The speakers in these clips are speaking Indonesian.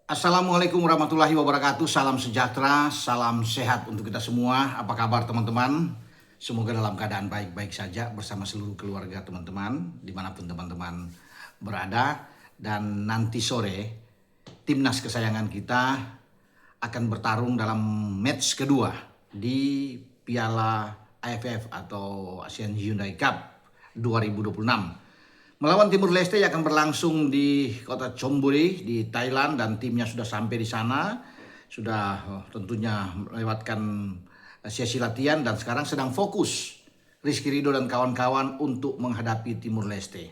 Assalamualaikum warahmatullahi wabarakatuh. Salam sejahtera, salam sehat untuk kita semua. Apa kabar teman-teman? Semoga dalam keadaan baik-baik saja bersama seluruh keluarga teman-teman, dimanapun teman-teman berada. Dan nanti sore, timnas kesayangan kita akan bertarung dalam match kedua di Piala AFF atau Asian Hyundai Cup 2026. Melawan Timur Leste yang akan berlangsung di kota Chonburi di Thailand, dan timnya sudah sampai di sana, sudah tentunya melewatkan sesi latihan dan sekarang sedang fokus Rizky Ridho dan kawan-kawan untuk menghadapi Timur Leste.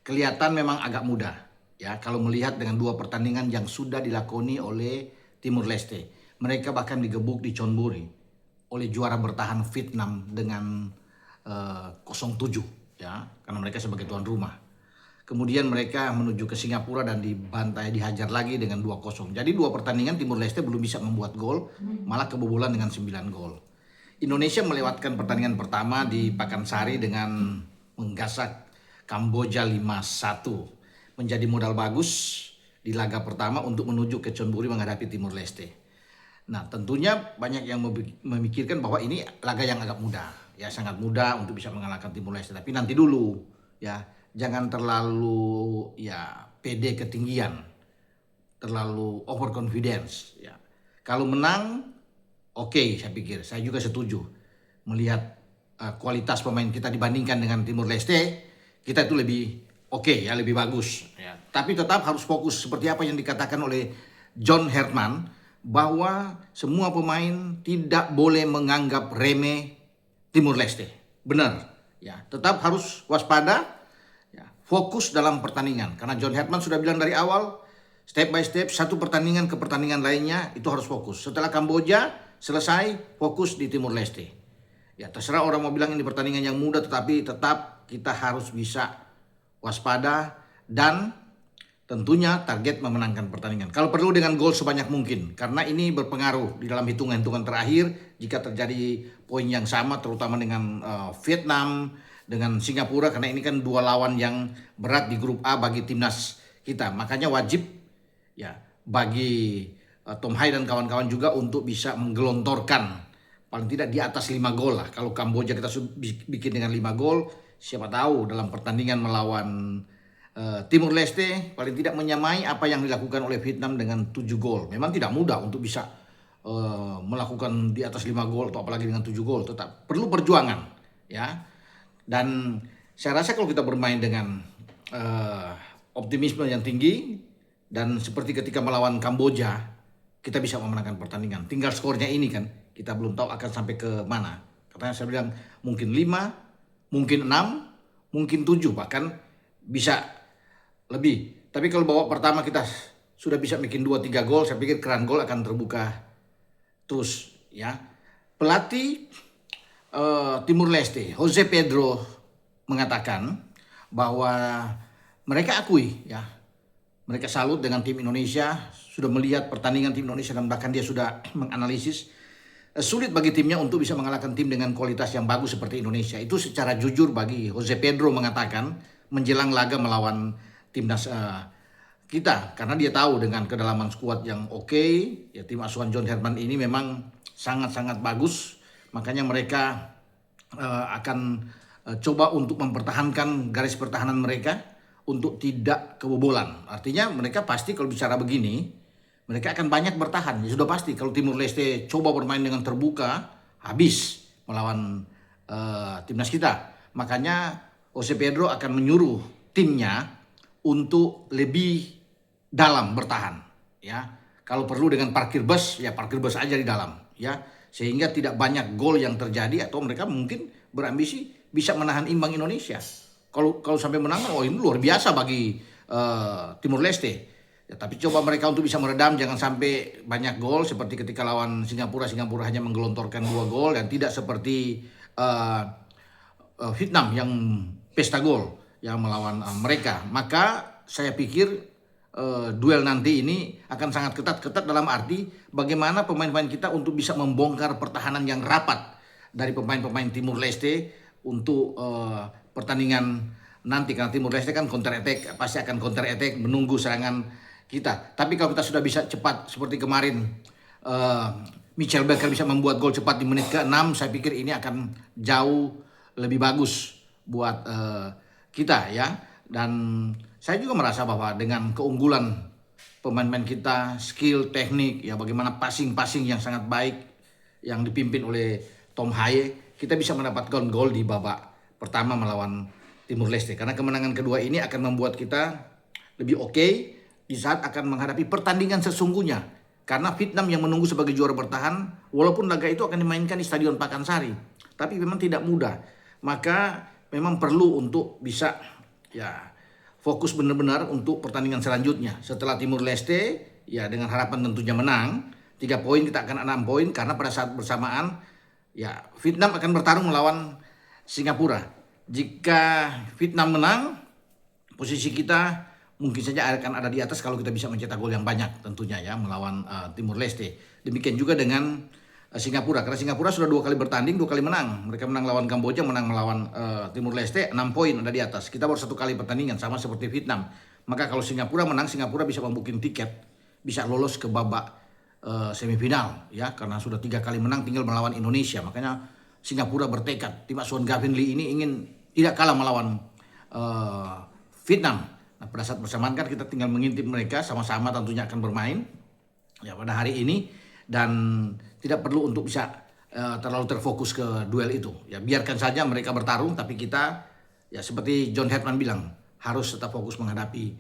Kelihatan memang agak mudah ya kalau melihat dengan dua pertandingan yang sudah dilakoni oleh Timur Leste. Mereka bahkan digebuk di Chonburi oleh juara bertahan Vietnam dengan 0-7. Ya, karena mereka sebagai tuan rumah. Kemudian mereka menuju ke Singapura dan dibantai, dihajar lagi dengan 2-0. Jadi dua pertandingan Timur Leste belum bisa membuat gol, malah kebobolan dengan 9 gol. Indonesia melewatkan pertandingan pertama di Pakansari dengan menggasak Kamboja 5-1. Menjadi modal bagus di laga pertama untuk menuju ke Chonburi menghadapi Timur Leste. Nah, tentunya banyak yang memikirkan bahwa ini laga yang agak mudah. Ya, sangat mudah untuk bisa mengalahkan Timur Leste, tapi nanti dulu ya, jangan terlalu pede ketinggian, terlalu overconfidence ya. Kalau menang oke, saya pikir saya juga setuju melihat kualitas pemain kita dibandingkan dengan Timur Leste, kita itu lebih oke ya, lebih bagus ya. Tapi tetap harus fokus seperti apa yang dikatakan oleh John Herman, bahwa semua pemain tidak boleh menganggap remeh Timur Leste. Benar ya, tetap harus waspada ya, fokus dalam pertandingan, karena John Herman sudah bilang dari awal, step by step, satu pertandingan ke pertandingan lainnya itu harus fokus. Setelah Kamboja selesai, fokus di Timur Leste ya. Terserah orang mau bilang ini pertandingan yang mudah, tetapi tetap kita harus bisa waspada dan tentunya target memenangkan pertandingan. Kalau perlu dengan gol sebanyak mungkin, karena ini berpengaruh di dalam hitungan-hitungan terakhir jika terjadi poin yang sama, terutama dengan Vietnam, dengan Singapura, karena ini kan dua lawan yang berat di grup A bagi timnas kita. Makanya wajib ya bagi Tom Hai dan kawan-kawan juga untuk bisa menggelontorkan paling tidak di atas 5 gol lah. Kalau Kamboja kita bikin dengan 5 gol, siapa tahu dalam pertandingan melawan Timur Leste paling tidak menyamai apa yang dilakukan oleh Vietnam dengan 7 gol. Memang tidak mudah untuk bisa melakukan di atas 5 gol atau apalagi dengan 7 gol. Tetap perlu perjuangan ya. Dan saya rasa kalau kita bermain dengan optimisme yang tinggi, dan seperti ketika melawan Kamboja, kita bisa memenangkan pertandingan. Tinggal skornya ini kan, kita belum tahu akan sampai ke mana. Katanya saya bilang mungkin 5, mungkin 6, mungkin 7, bahkan bisa lebih. Tapi kalau babak pertama kita sudah bisa bikin 2-3 gol, saya pikir keran gol akan terbuka terus ya. Pelatih Timur Leste, Jose Pedro, mengatakan bahwa mereka akui ya, mereka salut dengan tim Indonesia, sudah melihat pertandingan tim Indonesia dan bahkan dia sudah menganalisis sulit bagi timnya untuk bisa mengalahkan tim dengan kualitas yang bagus seperti Indonesia. Itu secara jujur bagi Jose Pedro mengatakan menjelang laga melawan timnas kita, karena dia tahu dengan kedalaman skuad yang oke ya, tim asuhan John Herman ini memang sangat-sangat bagus. Makanya mereka akan coba untuk mempertahankan garis pertahanan mereka untuk tidak kebobolan. Artinya mereka pasti kalau bicara begini, mereka akan banyak bertahan. Ya sudah pasti kalau Timur Leste coba bermain dengan terbuka, habis melawan timnas kita. Makanya Jose Pedro akan menyuruh timnya untuk lebih dalam bertahan ya. Kalau perlu dengan parkir bus, ya parkir bus aja di dalam ya, sehingga tidak banyak gol yang terjadi, atau mereka mungkin berambisi bisa menahan imbang Indonesia. Kalau sampai menang, oh ini luar biasa bagi Timur Leste ya. Tapi coba mereka untuk bisa meredam, jangan sampai banyak gol seperti ketika lawan Singapura. Singapura hanya menggelontorkan 2 gol dan tidak seperti Vietnam yang pesta gol yang melawan mereka. Maka saya pikir duel nanti ini akan sangat ketat dalam arti bagaimana pemain-pemain kita untuk bisa membongkar pertahanan yang rapat dari pemain-pemain Timur Leste untuk pertandingan nanti. Karena Timur Leste kan counter attack, pasti akan counter attack menunggu serangan kita. Tapi kalau kita sudah bisa cepat seperti kemarin, Michel Becker bisa membuat gol cepat di menit ke-6, saya pikir ini akan jauh lebih bagus buat kita ya. Dan saya juga merasa bahwa dengan keunggulan pemain-pemain kita, skill, teknik, ya bagaimana passing-passing yang sangat baik yang dipimpin oleh Tom Haye, kita bisa mendapatkan gol di babak pertama melawan Timur Leste. Karena kemenangan kedua ini akan membuat kita lebih oke di saat akan menghadapi pertandingan sesungguhnya. Karena Vietnam yang menunggu sebagai juara bertahan, walaupun laga itu akan dimainkan di Stadion Pakansari, tapi memang tidak mudah. Maka memang perlu untuk bisa ya fokus benar-benar untuk pertandingan selanjutnya. Setelah Timur Leste, ya dengan harapan tentunya menang, 3 poin kita akan 6 poin karena pada saat bersamaan ya Vietnam akan bertarung melawan Singapura. Jika Vietnam menang, posisi kita mungkin saja akan ada di atas kalau kita bisa mencetak gol yang banyak tentunya ya melawan Timur Leste. Demikian juga dengan Singapura, karena Singapura sudah 2 kali bertanding, 2 kali menang. Mereka menang lawan Kamboja, menang melawan Timur Leste, 6 poin ada di atas. Kita baru 1 kali pertandingan sama seperti Vietnam. Maka kalau Singapura menang, Singapura bisa membuking tiket, bisa lolos ke babak semifinal ya, karena sudah 3 kali menang, tinggal melawan Indonesia. Makanya Singapura bertekad, tim asuhan Gavin Lee ini ingin tidak kalah melawan Vietnam. Nah, pada saat bersamaan kan kita tinggal mengintip mereka, sama-sama tentunya akan bermain ya pada hari ini, dan tidak perlu untuk bisa terlalu terfokus ke duel itu. Ya biarkan saja mereka bertarung, tapi kita ya seperti John Hetman bilang harus tetap fokus menghadapi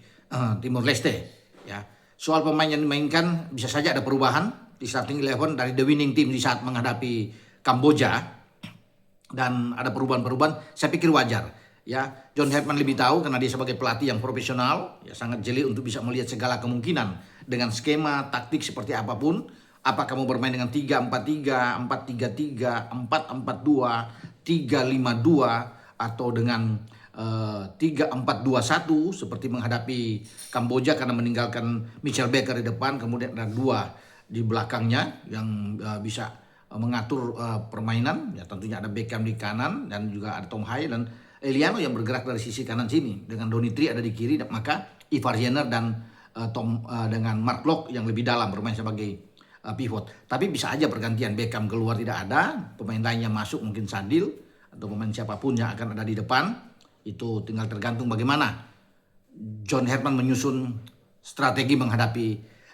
Timor Leste. Ya soal pemain yang dimainkan bisa saja ada perubahan di starting 11 dari the winning team di saat menghadapi Kamboja, dan ada perubahan-perubahan. Saya pikir wajar. Ya, John Hetman lebih tahu karena dia sebagai pelatih yang profesional, ya sangat jeli untuk bisa melihat segala kemungkinan dengan skema taktik seperti apapun. Apakah mau bermain dengan 3-4-3, 4-3-3, 4-4-2, 3-5-2 atau dengan 3-4-2-1 seperti menghadapi Kamboja karena meninggalkan Michel Becker di depan, kemudian ada 2 di belakangnya yang bisa mengatur permainan. Ya tentunya ada Beckham di kanan dan juga ada Tom Haye dan Eliano yang bergerak dari sisi kanan sini, dengan Donitri ada di kiri, maka Ivar Jenner dan dengan Mark Locke yang lebih dalam bermain sebagai pivot. Tapi bisa aja pergantian, Beckham keluar tidak ada, pemain lainnya masuk, mungkin Sadil atau pemain siapapun yang akan ada di depan. Itu tinggal tergantung bagaimana John Hetman menyusun strategi menghadapi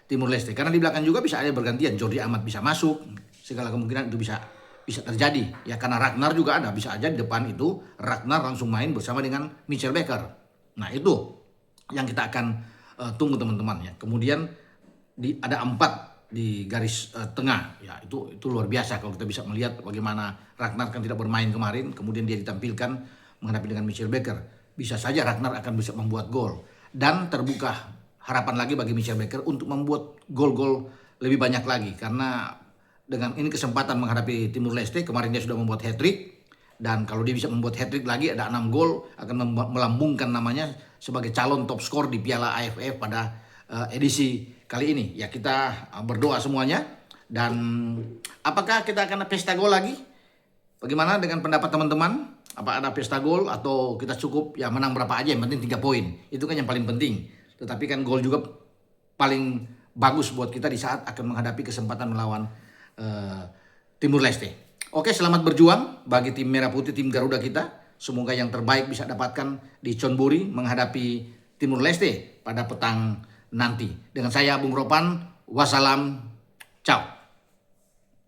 Timur Leste. Karena di belakang juga bisa ada bergantian, Jordi Amat bisa masuk, segala kemungkinan itu bisa terjadi ya, karena Ragnar juga ada, bisa aja di depan itu Ragnar langsung main bersama dengan Michel Becker. Nah itu yang kita akan tunggu teman-teman ya. Kemudian ada 4 di garis tengah ya, itu luar biasa kalau kita bisa melihat bagaimana Ragnar kan tidak bermain kemarin, kemudian dia ditampilkan menghadapi dengan Michel Becker. Bisa saja Ragnar akan bisa membuat gol, dan terbuka harapan lagi bagi Michel Becker untuk membuat gol-gol lebih banyak lagi, karena dengan ini kesempatan menghadapi Timur Leste. Kemarin dia sudah membuat hat-trick, dan kalau dia bisa membuat hat-trick lagi ada 6 gol, akan melambungkan namanya sebagai calon top skor di Piala AFF pada edisi kali ini. Ya kita berdoa semuanya. Dan apakah kita akan pesta gol lagi? Bagaimana dengan pendapat teman-teman? Apa ada pesta gol atau kita cukup ya menang berapa aja, yang penting 3 poin. Itu kan yang paling penting. Tetapi kan gol juga paling bagus buat kita di saat akan menghadapi kesempatan melawan Timur Leste. Oke, selamat berjuang bagi tim Merah Putih, tim Garuda kita. Semoga yang terbaik bisa dapatkan di Chonburi menghadapi Timur Leste pada petang nanti. Dengan saya Bung Ropan, wassalam, ciao.